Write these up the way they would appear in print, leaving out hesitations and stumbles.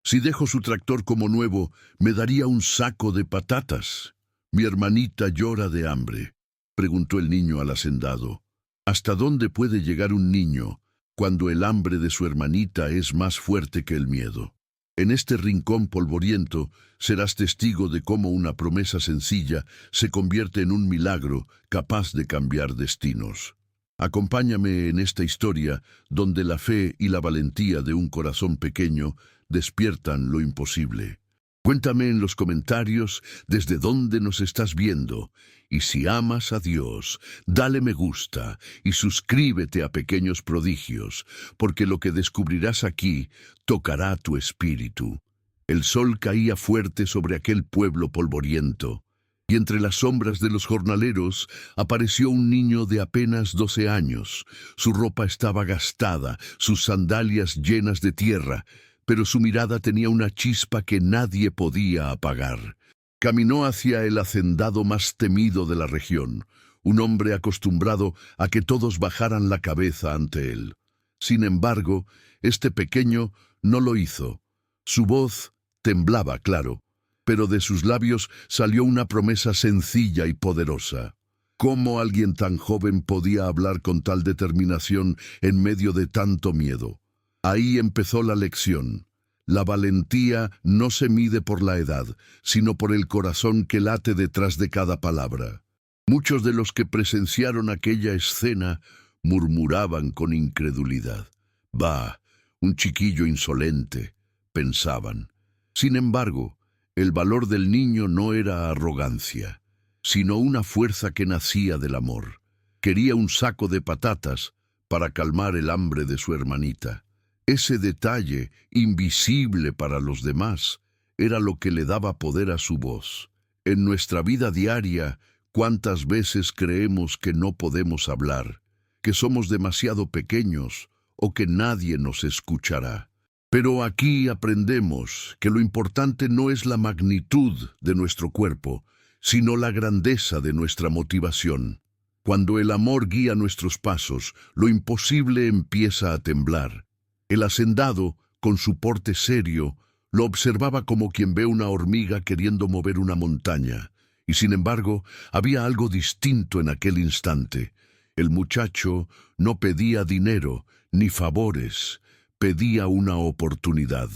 Si dejo su tractor como nuevo, me daría un saco de patatas. Mi hermanita llora de hambre, preguntó el niño al hacendado. ¿Hasta dónde puede llegar un niño cuando el hambre de su hermanita es más fuerte que el miedo? En este rincón polvoriento serás testigo de cómo una promesa sencilla se convierte en un milagro capaz de cambiar destinos. Acompáñame en esta historia donde la fe y la valentía de un corazón pequeño despiertan lo imposible. Cuéntame en los comentarios desde dónde nos estás viendo. Y si amas a Dios, dale me gusta y suscríbete a Pequeños Prodigios, porque lo que descubrirás aquí tocará tu espíritu. El sol caía fuerte sobre aquel pueblo polvoriento, y entre las sombras de los jornaleros apareció un niño de apenas 12 años. Su ropa estaba gastada, sus sandalias llenas de tierra, pero su mirada tenía una chispa que nadie podía apagar. Caminó hacia el hacendado más temido de la región, un hombre acostumbrado a que todos bajaran la cabeza ante él. Sin embargo, este pequeño no lo hizo. Su voz temblaba, claro, pero de sus labios salió una promesa sencilla y poderosa. ¿Cómo alguien tan joven podía hablar con tal determinación en medio de tanto miedo? Ahí empezó la lección. La valentía no se mide por la edad, sino por el corazón que late detrás de cada palabra. Muchos de los que presenciaron aquella escena murmuraban con incredulidad. «Bah, un chiquillo insolente», pensaban. Sin embargo, el valor del niño no era arrogancia, sino una fuerza que nacía del amor. Quería un saco de patatas para calmar el hambre de su hermanita. Ese detalle, invisible para los demás, era lo que le daba poder a su voz. En nuestra vida diaria, ¿cuántas veces creemos que no podemos hablar, que somos demasiado pequeños o que nadie nos escuchará? Pero aquí aprendemos que lo importante no es la magnitud de nuestro cuerpo, sino la grandeza de nuestra motivación. Cuando el amor guía nuestros pasos, lo imposible empieza a temblar. El hacendado, con su porte serio, lo observaba como quien ve una hormiga queriendo mover una montaña. Y sin embargo, había algo distinto en aquel instante. El muchacho no pedía dinero ni favores, pedía una oportunidad.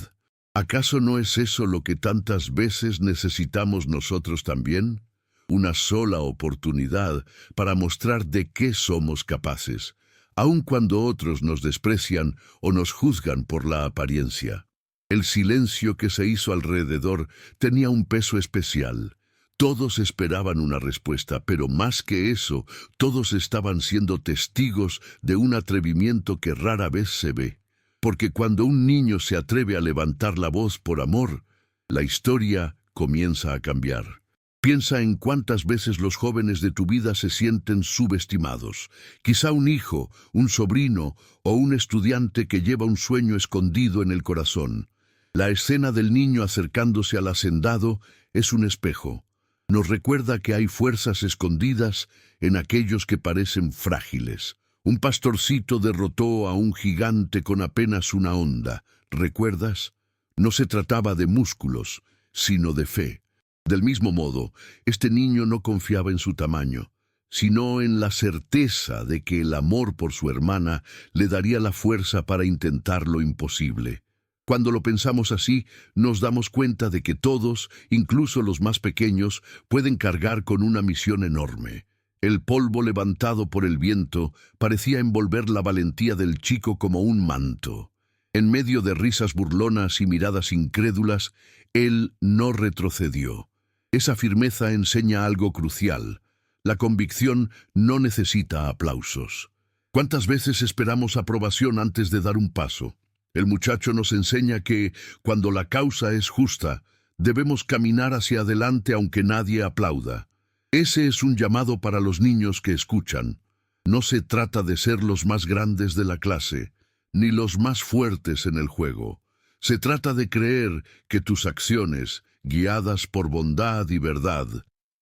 ¿Acaso no es eso lo que tantas veces necesitamos nosotros también? Una sola oportunidad para mostrar de qué somos capaces, aun cuando otros nos desprecian o nos juzgan por la apariencia. El silencio que se hizo alrededor tenía un peso especial. Todos esperaban una respuesta, pero más que eso, todos estaban siendo testigos de un atrevimiento que rara vez se ve. Porque cuando un niño se atreve a levantar la voz por amor, la historia comienza a cambiar. Piensa en cuántas veces los jóvenes de tu vida se sienten subestimados. Quizá un hijo, un sobrino o un estudiante que lleva un sueño escondido en el corazón. La escena del niño acercándose al hacendado es un espejo. Nos recuerda que hay fuerzas escondidas en aquellos que parecen frágiles. Un pastorcito derrotó a un gigante con apenas una onda. ¿Recuerdas? No se trataba de músculos, sino de fe. Del mismo modo, este niño no confiaba en su tamaño, sino en la certeza de que el amor por su hermana le daría la fuerza para intentar lo imposible. Cuando lo pensamos así, nos damos cuenta de que todos, incluso los más pequeños, pueden cargar con una misión enorme. El polvo levantado por el viento parecía envolver la valentía del chico como un manto. En medio de risas burlonas y miradas incrédulas, él no retrocedió. Esa firmeza enseña algo crucial. La convicción no necesita aplausos. ¿Cuántas veces esperamos aprobación antes de dar un paso? El muchacho nos enseña que, cuando la causa es justa, debemos caminar hacia adelante aunque nadie aplauda. Ese es un llamado para los niños que escuchan. No se trata de ser los más grandes de la clase, ni los más fuertes en el juego. Se trata de creer que tus acciones, guiadas por bondad y verdad,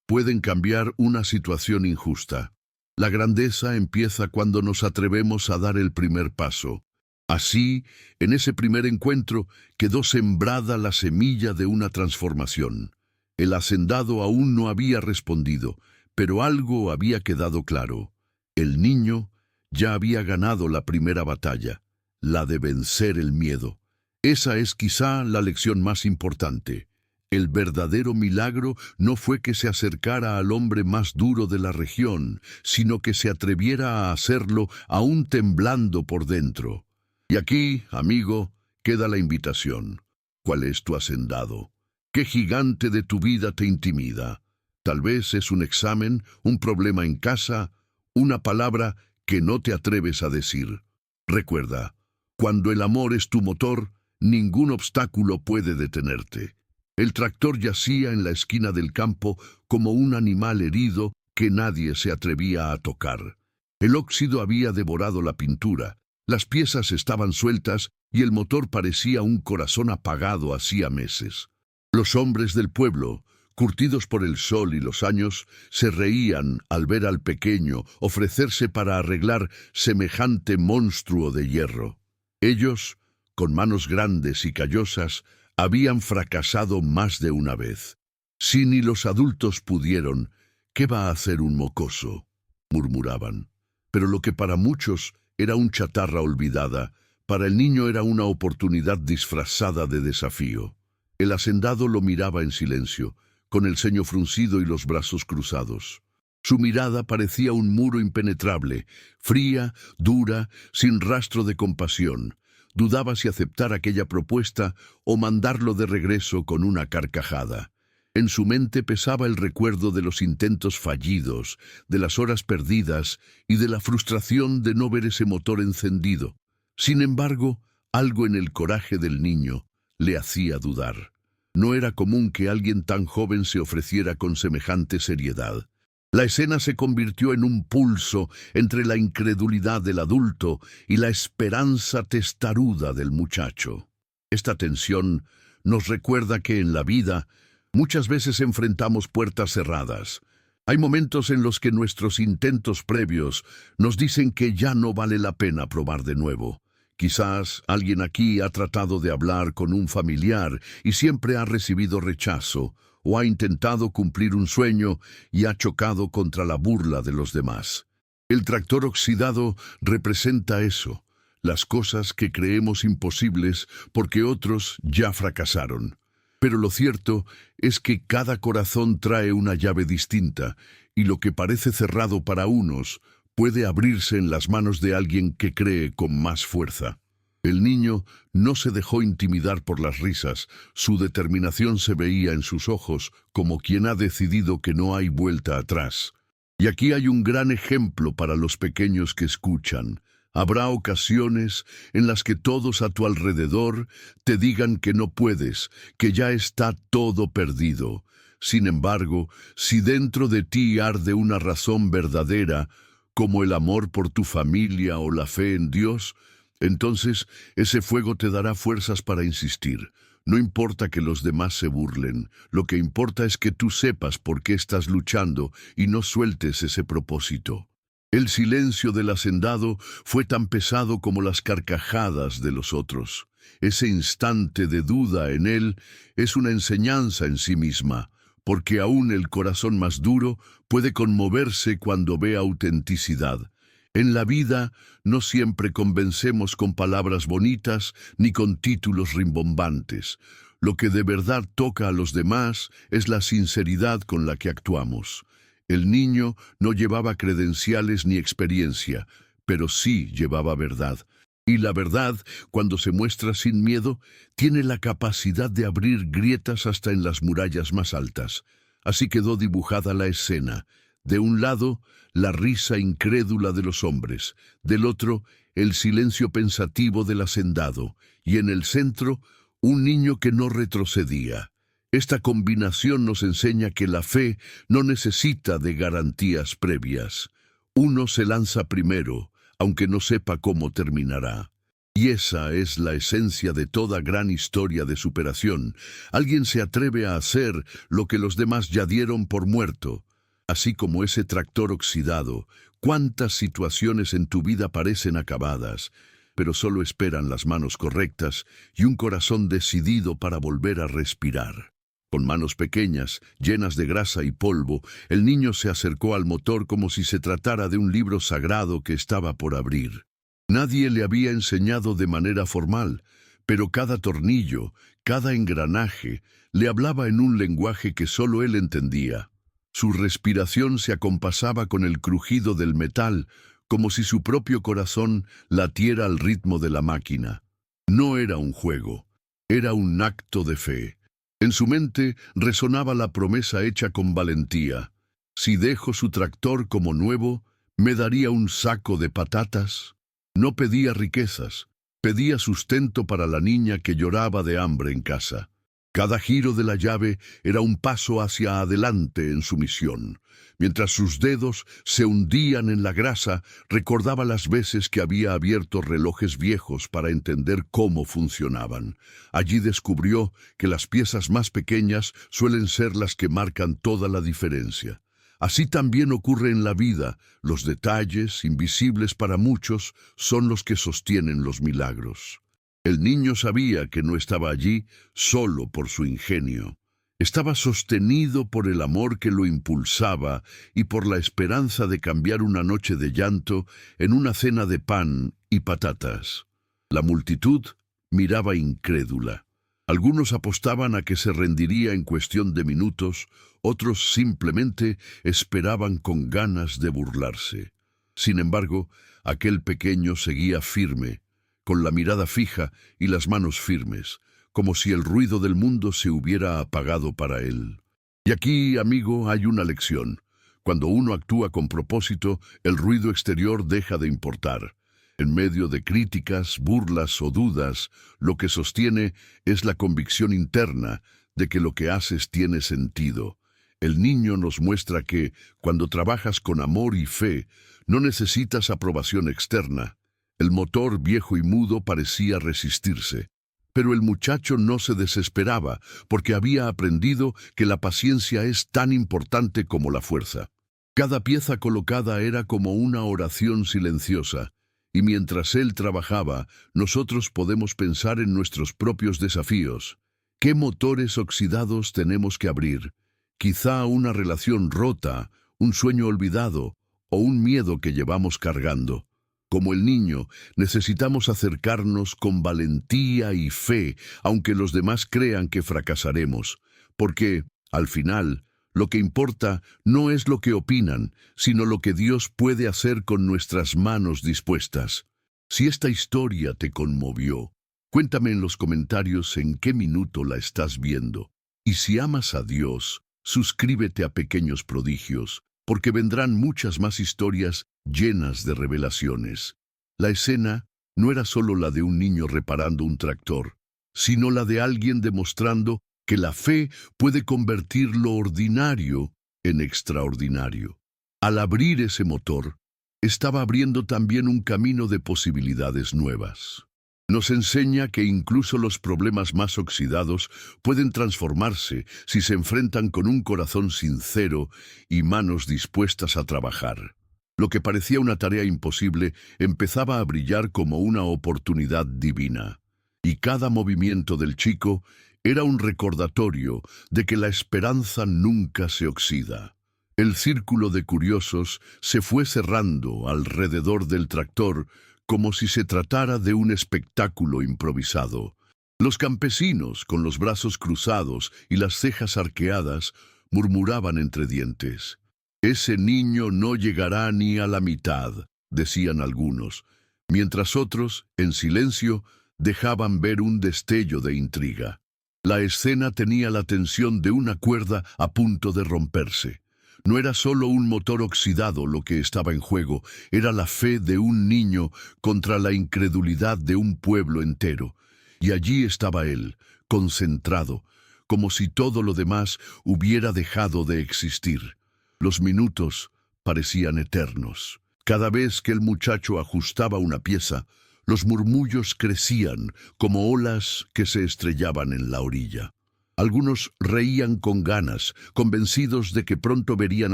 pueden cambiar una situación injusta. La grandeza empieza cuando nos atrevemos a dar el primer paso. Así, en ese primer encuentro, quedó sembrada la semilla de una transformación. El hacendado aún no había respondido, pero algo había quedado claro. El niño ya había ganado la primera batalla, la de vencer el miedo. Esa es quizá la lección más importante. El verdadero milagro no fue que se acercara al hombre más duro de la región, sino que se atreviera a hacerlo aún temblando por dentro. Y aquí, amigo, queda la invitación. ¿Cuál es tu hacendado? ¿Qué gigante de tu vida te intimida? Tal vez es un examen, un problema en casa, una palabra que no te atreves a decir. Recuerda, cuando el amor es tu motor, ningún obstáculo puede detenerte. El tractor yacía en la esquina del campo como un animal herido que nadie se atrevía a tocar. El óxido había devorado la pintura, las piezas estaban sueltas y el motor parecía un corazón apagado hacía meses. Los hombres del pueblo, curtidos por el sol y los años, se reían al ver al pequeño ofrecerse para arreglar semejante monstruo de hierro. Ellos, con manos grandes y callosas, habían fracasado más de una vez. Si ni los adultos pudieron, ¿qué va a hacer un mocoso?, murmuraban. Pero lo que para muchos era un chatarra olvidada, para el niño era una oportunidad disfrazada de desafío. El hacendado lo miraba en silencio, con el ceño fruncido y los brazos cruzados. Su mirada parecía un muro impenetrable, fría, dura, sin rastro de compasión. Dudaba si aceptar aquella propuesta o mandarlo de regreso con una carcajada. En su mente pesaba el recuerdo de los intentos fallidos, de las horas perdidas y de la frustración de no ver ese motor encendido. Sin embargo, algo en el coraje del niño le hacía dudar. No era común que alguien tan joven se ofreciera con semejante seriedad. La escena se convirtió en un pulso entre la incredulidad del adulto y la esperanza testaruda del muchacho. Esta tensión nos recuerda que en la vida muchas veces enfrentamos puertas cerradas. Hay momentos en los que nuestros intentos previos nos dicen que ya no vale la pena probar de nuevo. Quizás alguien aquí ha tratado de hablar con un familiar y siempre ha recibido rechazo, o ha intentado cumplir un sueño y ha chocado contra la burla de los demás. El tractor oxidado representa eso, las cosas que creemos imposibles porque otros ya fracasaron. Pero lo cierto es que cada corazón trae una llave distinta, y lo que parece cerrado para unos puede abrirse en las manos de alguien que cree con más fuerza. El niño no se dejó intimidar por las risas, su determinación se veía en sus ojos como quien ha decidido que no hay vuelta atrás. Y aquí hay un gran ejemplo para los pequeños que escuchan. Habrá ocasiones en las que todos a tu alrededor te digan que no puedes, que ya está todo perdido. Sin embargo, si dentro de ti arde una razón verdadera, como el amor por tu familia o la fe en Dios, entonces ese fuego te dará fuerzas para insistir. No importa que los demás se burlen, lo que importa es que tú sepas por qué estás luchando y no sueltes ese propósito. El silencio del hacendado fue tan pesado como las carcajadas de los otros. Ese instante de duda en él es una enseñanza en sí misma, porque aún el corazón más duro puede conmoverse cuando ve autenticidad. En la vida no siempre convencemos con palabras bonitas ni con títulos rimbombantes. Lo que de verdad toca a los demás es la sinceridad con la que actuamos. El niño no llevaba credenciales ni experiencia, pero sí llevaba verdad. Y la verdad, cuando se muestra sin miedo, tiene la capacidad de abrir grietas hasta en las murallas más altas. Así quedó dibujada la escena. De un lado, la risa incrédula de los hombres, del otro, el silencio pensativo del hacendado, y en el centro, un niño que no retrocedía. Esta combinación nos enseña que la fe no necesita de garantías previas. Uno se lanza primero, aunque no sepa cómo terminará. Y esa es la esencia de toda gran historia de superación. Alguien se atreve a hacer lo que los demás ya dieron por muerto. Así como ese tractor oxidado, ¿cuántas situaciones en tu vida parecen acabadas? pero solo esperan las manos correctas y un corazón decidido para volver a respirar. Con manos pequeñas, llenas de grasa y polvo, el niño se acercó al motor como si se tratara de un libro sagrado que estaba por abrir. Nadie le había enseñado de manera formal, pero cada tornillo, cada engranaje, le hablaba en un lenguaje que solo él entendía. Su respiración se acompasaba con el crujido del metal, como si su propio corazón latiera al ritmo de la máquina. No era un juego, era un acto de fe. En su mente resonaba la promesa hecha con valentía. Si dejo su tractor como nuevo, ¿me daría un saco de patatas? No pedía riquezas, pedía sustento para la niña que lloraba de hambre en casa. Cada giro de la llave era un paso hacia adelante en su misión. Mientras sus dedos se hundían en la grasa, recordaba las veces que había abierto relojes viejos para entender cómo funcionaban. Allí descubrió que las piezas más pequeñas suelen ser las que marcan toda la diferencia. Así también ocurre en la vida. Los detalles, invisibles para muchos, son los que sostienen los milagros. El niño sabía que no estaba allí solo por su ingenio. Estaba sostenido por el amor que lo impulsaba y por la esperanza de cambiar una noche de llanto en una cena de pan y patatas. La multitud miraba incrédula. Algunos apostaban a que se rendiría en cuestión de minutos, otros simplemente esperaban con ganas de burlarse. Sin embargo, aquel pequeño seguía firme, con la mirada fija y las manos firmes, como si el ruido del mundo se hubiera apagado para él. Y aquí, amigo, hay una lección. Cuando uno actúa con propósito, el ruido exterior deja de importar. En medio de críticas, burlas o dudas, lo que sostiene es la convicción interna de que lo que haces tiene sentido. El niño nos muestra que, cuando trabajas con amor y fe, no necesitas aprobación externa. El motor viejo y mudo parecía resistirse. Pero el muchacho no se desesperaba, porque había aprendido que la paciencia es tan importante como la fuerza. Cada pieza colocada era como una oración silenciosa, y mientras él trabajaba, nosotros podemos pensar en nuestros propios desafíos. ¿Qué motores oxidados tenemos que abrir? Quizá una relación rota, un sueño olvidado o un miedo que llevamos cargando. Como el niño, necesitamos acercarnos con valentía y fe, aunque los demás crean que fracasaremos, porque, al final, lo que importa no es lo que opinan, sino lo que Dios puede hacer con nuestras manos dispuestas. Si esta historia te conmovió, cuéntame en los comentarios en qué minuto la estás viendo. Y si amas a Dios, suscríbete a Pequeños Prodigios, porque vendrán muchas más historias llenas de revelaciones. La escena no era solo la de un niño reparando un tractor, sino la de alguien demostrando que la fe puede convertir lo ordinario en extraordinario. Al abrir ese motor, estaba abriendo también un camino de posibilidades nuevas. Nos enseña que incluso los problemas más oxidados pueden transformarse si se enfrentan con un corazón sincero y manos dispuestas a trabajar. Lo que parecía una tarea imposible empezaba a brillar como una oportunidad divina. Y cada movimiento del chico era un recordatorio de que la esperanza nunca se oxida. El círculo de curiosos se fue cerrando alrededor del tractor como si se tratara de un espectáculo improvisado. Los campesinos, con los brazos cruzados y las cejas arqueadas, murmuraban entre dientes. «Ese niño no llegará ni a la mitad», decían algunos, mientras otros, en silencio, dejaban ver un destello de intriga. La escena tenía la tensión de una cuerda a punto de romperse. No era solo un motor oxidado lo que estaba en juego, era la fe de un niño contra la incredulidad de un pueblo entero. Y allí estaba él, concentrado, como si todo lo demás hubiera dejado de existir. Los minutos parecían eternos. Cada vez que el muchacho ajustaba una pieza, los murmullos crecían como olas que se estrellaban en la orilla. Algunos reían con ganas, convencidos de que pronto verían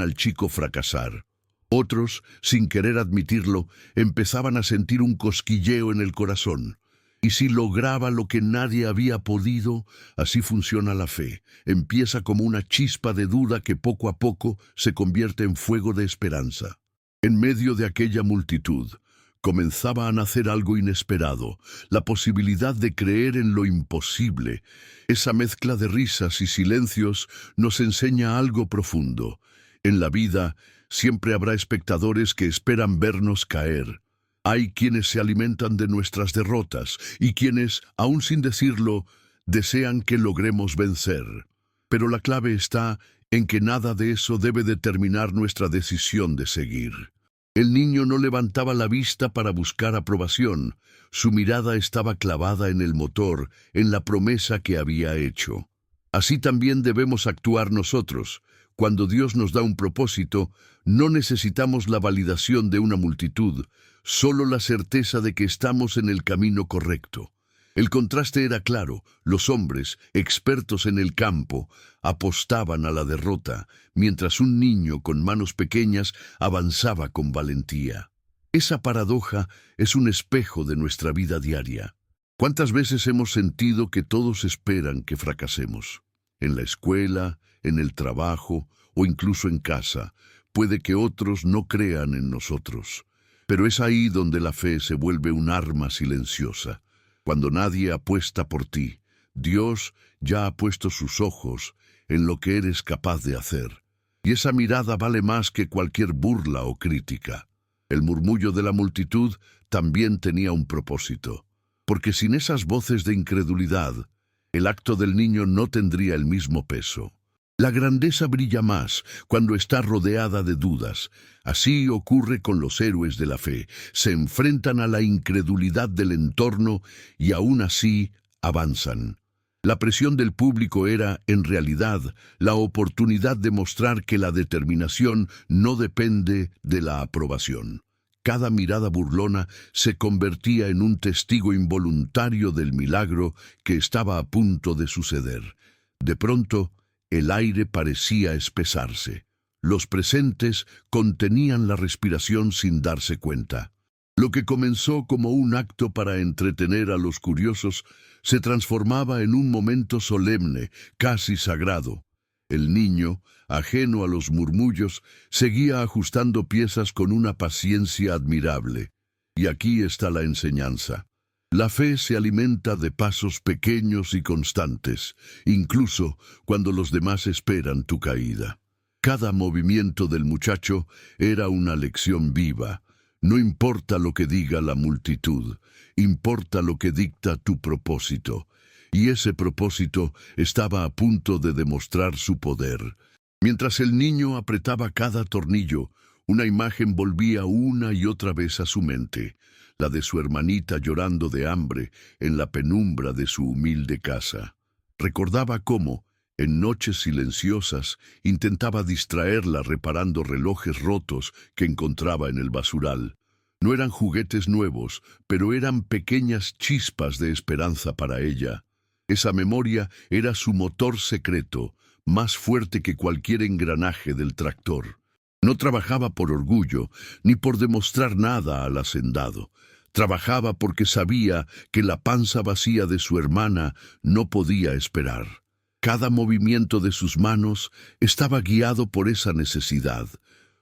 al chico fracasar. Otros, sin querer admitirlo, empezaban a sentir un cosquilleo en el corazón. Y si lograba lo que nadie había podido, así funciona la fe. Empieza como una chispa de duda que poco a poco se convierte en fuego de esperanza. En medio de aquella multitud, comenzaba a nacer algo inesperado, la posibilidad de creer en lo imposible. Esa mezcla de risas y silencios nos enseña algo profundo. En la vida, siempre habrá espectadores que esperan vernos caer. Hay quienes se alimentan de nuestras derrotas y quienes, aún sin decirlo, desean que logremos vencer. Pero la clave está en que nada de eso debe determinar nuestra decisión de seguir. El niño no levantaba la vista para buscar aprobación. Su mirada estaba clavada en el motor, en la promesa que había hecho. Así también debemos actuar nosotros. Cuando Dios nos da un propósito, no necesitamos la validación de una multitud, solo la certeza de que estamos en el camino correcto. El contraste era claro. Los hombres, expertos en el campo, apostaban a la derrota, mientras un niño con manos pequeñas avanzaba con valentía. Esa paradoja es un espejo de nuestra vida diaria. ¿Cuántas veces hemos sentido que todos esperan que fracasemos? En la escuela, en el trabajo o incluso en casa, puede que otros no crean en nosotros. Pero es ahí donde la fe se vuelve un arma silenciosa. Cuando nadie apuesta por ti, Dios ya ha puesto sus ojos en lo que eres capaz de hacer. Y esa mirada vale más que cualquier burla o crítica. El murmullo de la multitud también tenía un propósito, porque sin esas voces de incredulidad, el acto del niño no tendría el mismo peso. La grandeza brilla más cuando está rodeada de dudas. Así ocurre con los héroes de la fe. Se enfrentan a la incredulidad del entorno y aún así avanzan. La presión del público era, en realidad, la oportunidad de mostrar que la determinación no depende de la aprobación. Cada mirada burlona se convertía en un testigo involuntario del milagro que estaba a punto de suceder. De pronto, el aire parecía espesarse. Los presentes contenían la respiración sin darse cuenta. Lo que comenzó como un acto para entretener a los curiosos se transformaba en un momento solemne, casi sagrado. El niño, ajeno a los murmullos, seguía ajustando piezas con una paciencia admirable. Y aquí está la enseñanza. La fe se alimenta de pasos pequeños y constantes, incluso cuando los demás esperan tu caída. Cada movimiento del muchacho era una lección viva. No importa lo que diga la multitud, importa lo que dicta tu propósito. Y ese propósito estaba a punto de demostrar su poder. Mientras el niño apretaba cada tornillo, una imagen volvía una y otra vez a su mente, la de su hermanita llorando de hambre en la penumbra de su humilde casa. Recordaba cómo, en noches silenciosas, intentaba distraerla reparando relojes rotos que encontraba en el basural. No eran juguetes nuevos, pero eran pequeñas chispas de esperanza para ella. Esa memoria era su motor secreto, más fuerte que cualquier engranaje del tractor. No trabajaba por orgullo, ni por demostrar nada al hacendado. Trabajaba porque sabía que la panza vacía de su hermana no podía esperar. Cada movimiento de sus manos estaba guiado por esa necesidad.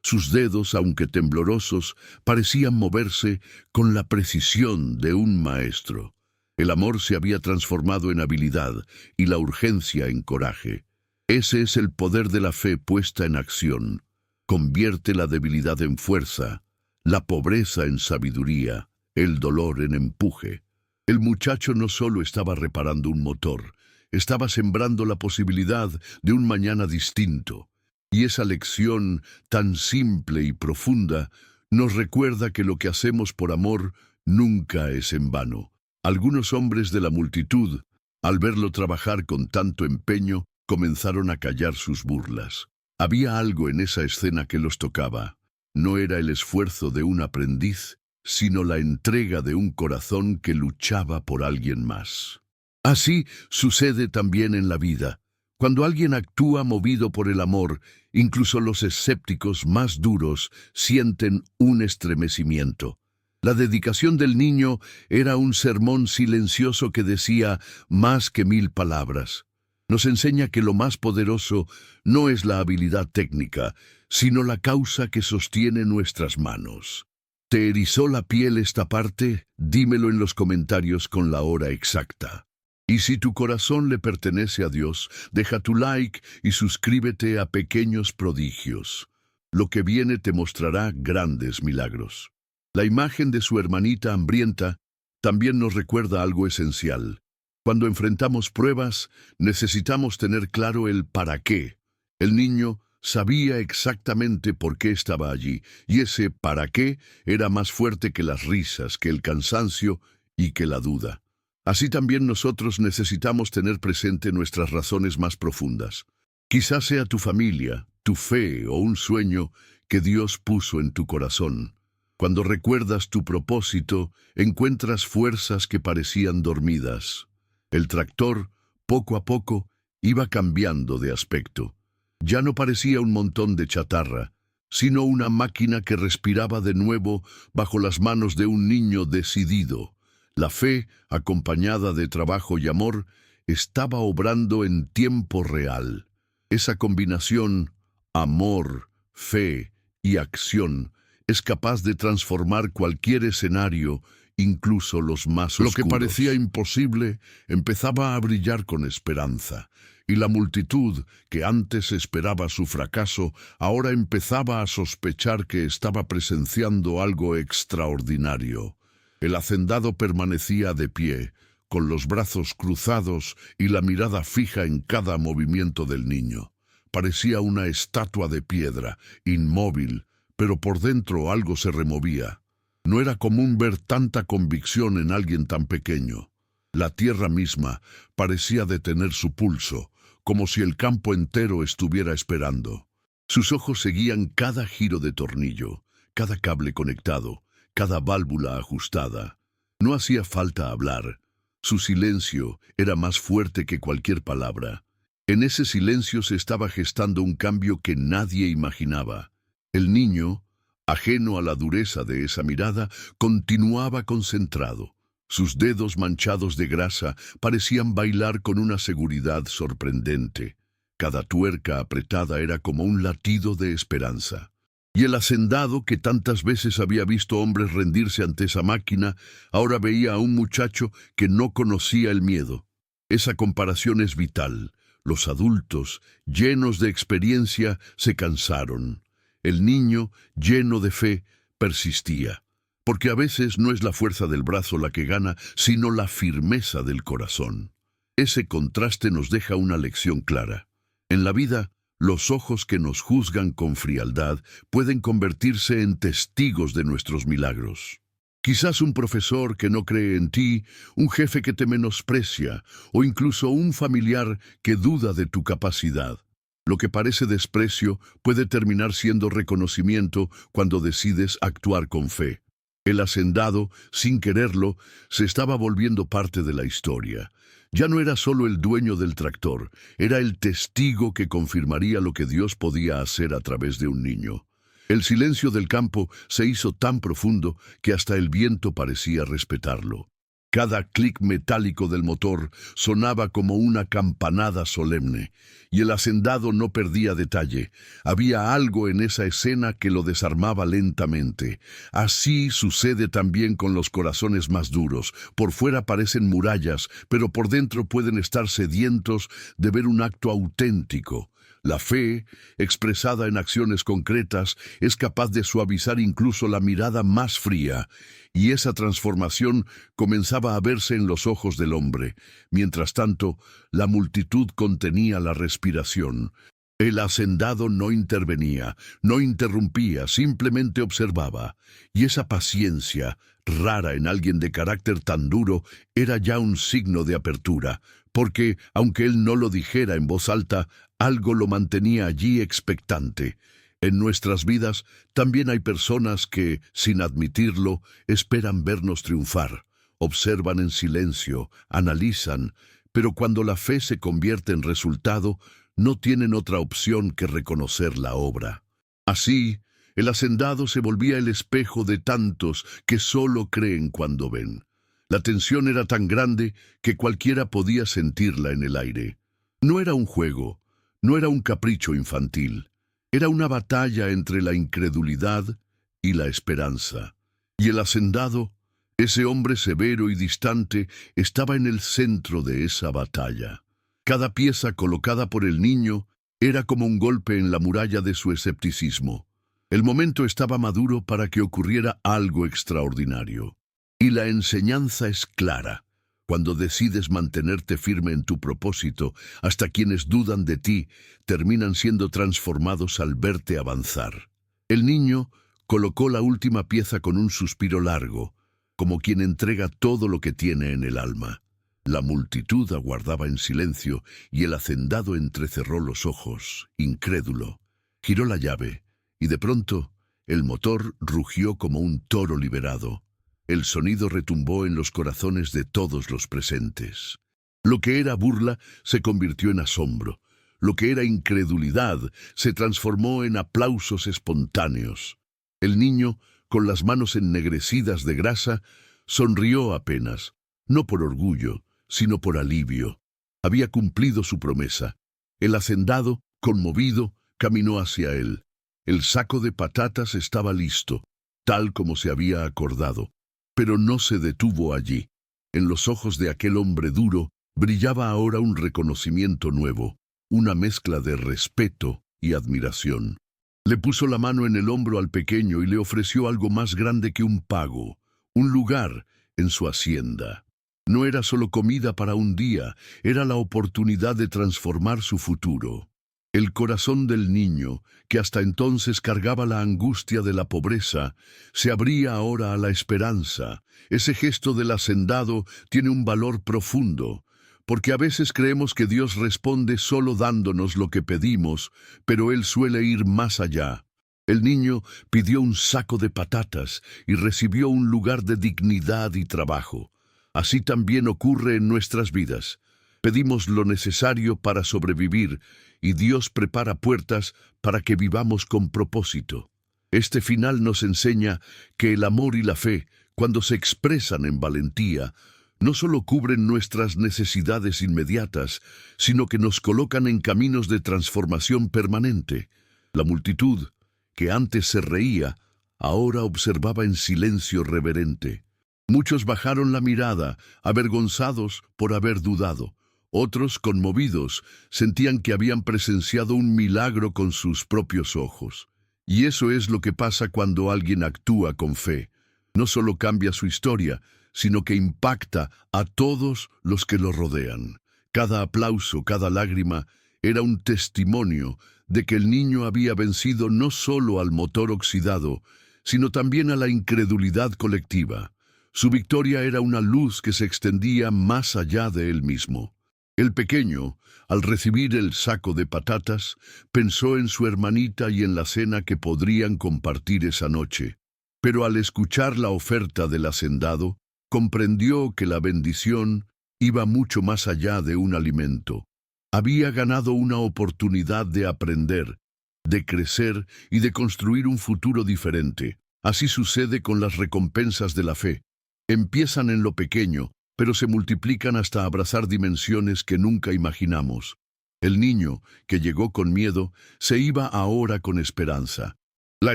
Sus dedos, aunque temblorosos, parecían moverse con la precisión de un maestro. El amor se había transformado en habilidad y la urgencia en coraje. Ese es el poder de la fe puesta en acción. Convierte la debilidad en fuerza, la pobreza en sabiduría, el dolor en empuje. El muchacho no solo estaba reparando un motor, estaba sembrando la posibilidad de un mañana distinto. Y esa lección tan simple y profunda nos recuerda que lo que hacemos por amor nunca es en vano. Algunos hombres de la multitud, al verlo trabajar con tanto empeño, comenzaron a callar sus burlas. Había algo en esa escena que los tocaba. No era el esfuerzo de un aprendiz, sino la entrega de un corazón que luchaba por alguien más. Así sucede también en la vida. Cuando alguien actúa movido por el amor, incluso los escépticos más duros sienten un estremecimiento. La dedicación del niño era un sermón silencioso que decía más que 1000 palabras. Nos enseña que lo más poderoso no es la habilidad técnica, sino la causa que sostiene nuestras manos. ¿Te erizó la piel esta parte? Dímelo en los comentarios con la hora exacta. Y si tu corazón le pertenece a Dios, deja tu like y suscríbete a Pequeños Prodigios. Lo que viene te mostrará grandes milagros. La imagen de su hermanita hambrienta también nos recuerda algo esencial. Cuando enfrentamos pruebas, necesitamos tener claro el para qué. El niño sabía exactamente por qué estaba allí, y ese para qué era más fuerte que las risas, que el cansancio y que la duda. Así también nosotros necesitamos tener presente nuestras razones más profundas. Quizás sea tu familia, tu fe o un sueño que Dios puso en tu corazón. Cuando recuerdas tu propósito, encuentras fuerzas que parecían dormidas. El tractor, poco a poco, iba cambiando de aspecto. Ya no parecía un montón de chatarra, sino una máquina que respiraba de nuevo bajo las manos de un niño decidido. La fe, acompañada de trabajo y amor, estaba obrando en tiempo real. Esa combinación, amor, fe y acción, es capaz de transformar cualquier escenario, incluso los más oscuros. Lo que parecía imposible empezaba a brillar con esperanza, y la multitud, que antes esperaba su fracaso, ahora empezaba a sospechar que estaba presenciando algo extraordinario. El hacendado permanecía de pie, con los brazos cruzados y la mirada fija en cada movimiento del niño. Parecía una estatua de piedra, inmóvil, pero por dentro algo se removía. No era común ver tanta convicción en alguien tan pequeño. La tierra misma parecía detener su pulso, como si el campo entero estuviera esperando. Sus ojos seguían cada giro de tornillo, cada cable conectado, cada válvula ajustada. No hacía falta hablar. Su silencio era más fuerte que cualquier palabra. En ese silencio se estaba gestando un cambio que nadie imaginaba. El niño, ajeno a la dureza de esa mirada, continuaba concentrado. Sus dedos manchados de grasa parecían bailar con una seguridad sorprendente. Cada tuerca apretada era como un latido de esperanza. Y el hacendado, que tantas veces había visto hombres rendirse ante esa máquina, ahora veía a un muchacho que no conocía el miedo. Esa comparación es vital. Los adultos, llenos de experiencia, se cansaron. El niño, lleno de fe, persistía. Porque a veces no es la fuerza del brazo la que gana, sino la firmeza del corazón. Ese contraste nos deja una lección clara. En la vida, los ojos que nos juzgan con frialdad pueden convertirse en testigos de nuestros milagros. Quizás un profesor que no cree en ti, un jefe que te menosprecia, o incluso un familiar que duda de tu capacidad. Lo que parece desprecio puede terminar siendo reconocimiento cuando decides actuar con fe. El hacendado, sin quererlo, se estaba volviendo parte de la historia. Ya no era solo el dueño del tractor, era el testigo que confirmaría lo que Dios podía hacer a través de un niño. El silencio del campo se hizo tan profundo que hasta el viento parecía respetarlo. Cada clic metálico del motor sonaba como una campanada solemne, y el hacendado no perdía detalle. Había algo en esa escena que lo desarmaba lentamente. Así sucede también con los corazones más duros. Por fuera parecen murallas, pero por dentro pueden estar sedientos de ver un acto auténtico. La fe, expresada en acciones concretas, es capaz de suavizar incluso la mirada más fría, y esa transformación comenzaba a verse en los ojos del hombre. Mientras tanto, la multitud contenía la respiración. El hacendado no intervenía, no interrumpía, simplemente observaba, y esa paciencia, rara en alguien de carácter tan duro, era ya un signo de apertura, porque, aunque él no lo dijera en voz alta, algo lo mantenía allí expectante. En nuestras vidas también hay personas que, sin admitirlo, esperan vernos triunfar. Observan en silencio, analizan, Pero cuando la fe se convierte en resultado, no tienen otra opción que reconocer la obra. Así, el hacendado se volvía el espejo de tantos que solo creen cuando ven. La tensión era tan grande que cualquiera podía sentirla en el aire. No era un juego, no era un capricho infantil. Era una batalla entre la incredulidad y la esperanza. Y el hacendado, ese hombre severo y distante, estaba en el centro de esa batalla. Cada pieza colocada por el niño era como un golpe en la muralla de su escepticismo. El momento estaba maduro para que ocurriera algo extraordinario. Y la enseñanza es clara. Cuando decides mantenerte firme en tu propósito, hasta quienes dudan de ti terminan siendo transformados al verte avanzar. El niño colocó la última pieza con un suspiro largo, como quien entrega todo lo que tiene en el alma. La multitud aguardaba en silencio y el hacendado entrecerró los ojos, incrédulo. Giró la llave y de pronto el motor rugió como un toro liberado. El sonido retumbó en los corazones de todos los presentes. Lo que era burla se convirtió en asombro. Lo que era incredulidad se transformó en aplausos espontáneos. El niño, con las manos ennegrecidas de grasa, sonrió apenas, no por orgullo, sino por alivio. Había cumplido su promesa. El hacendado, conmovido, caminó hacia él. El saco de patatas estaba listo, tal como se había acordado. Pero no se detuvo allí. En los ojos de aquel hombre duro brillaba ahora un reconocimiento nuevo, una mezcla de respeto y admiración. Le puso la mano en el hombro al pequeño y le ofreció algo más grande que un pago, un lugar en su hacienda. No era solo comida para un día, era la oportunidad de transformar su futuro. El corazón del niño, que hasta entonces cargaba la angustia de la pobreza, se abría ahora a la esperanza. Ese gesto del hacendado tiene un valor profundo, porque a veces creemos que Dios responde solo dándonos lo que pedimos, pero Él suele ir más allá. El niño pidió un saco de patatas y recibió un lugar de dignidad y trabajo. Así también ocurre en nuestras vidas. Pedimos lo necesario para sobrevivir y Dios prepara puertas para que vivamos con propósito. Este final nos enseña que el amor y la fe, cuando se expresan en valentía, no solo cubren nuestras necesidades inmediatas, sino que nos colocan en caminos de transformación permanente. La multitud, que antes se reía, ahora observaba en silencio reverente. Muchos bajaron la mirada, avergonzados por haber dudado. Otros, conmovidos, sentían que habían presenciado un milagro con sus propios ojos. Y eso es lo que pasa cuando alguien actúa con fe. No solo cambia su historia, sino que impacta a todos los que lo rodean. Cada aplauso, cada lágrima, era un testimonio de que el niño había vencido no solo al motor oxidado, sino también a la incredulidad colectiva. Su victoria era una luz que se extendía más allá de él mismo. El pequeño, al recibir el saco de patatas, pensó en su hermanita y en la cena que podrían compartir esa noche. Pero al escuchar la oferta del hacendado, comprendió que la bendición iba mucho más allá de un alimento. Había ganado una oportunidad de aprender, de crecer y de construir un futuro diferente. Así sucede con las recompensas de la fe. Empiezan en lo pequeño, pero se multiplican hasta abrazar dimensiones que nunca imaginamos. El niño, que llegó con miedo, se iba ahora con esperanza. La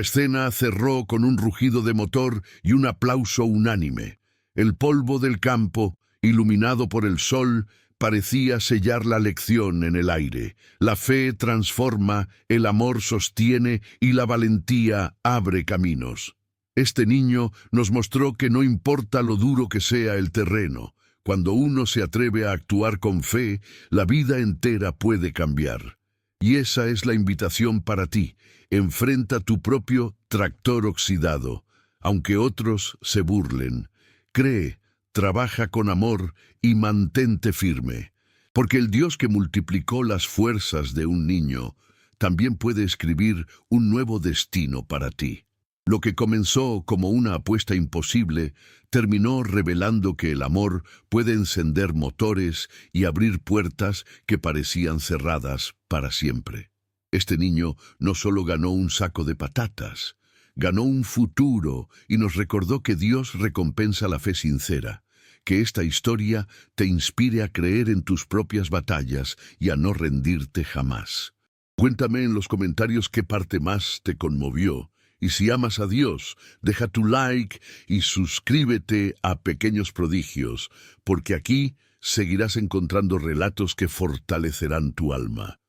escena cerró con un rugido de motor y un aplauso unánime. El polvo del campo, iluminado por el sol, parecía sellar la lección en el aire. La fe transforma, el amor sostiene y la valentía abre caminos. Este niño nos mostró que no importa lo duro que sea el terreno, cuando uno se atreve a actuar con fe, la vida entera puede cambiar. Y esa es la invitación para ti. Enfrenta tu propio tractor oxidado, aunque otros se burlen. Cree, trabaja con amor y mantente firme, porque el Dios que multiplicó las fuerzas de un niño también puede escribir un nuevo destino para ti. Lo que comenzó como una apuesta imposible terminó revelando que el amor puede encender motores y abrir puertas que parecían cerradas para siempre. Este niño no solo ganó un saco de patatas, ganó un futuro y nos recordó que Dios recompensa la fe sincera. Que esta historia te inspire a creer en tus propias batallas y a no rendirte jamás. Cuéntame en los comentarios qué parte más te conmovió. Y si amas a Dios, deja tu like y suscríbete a Pequeños Prodigios, porque aquí seguirás encontrando relatos que fortalecerán tu alma.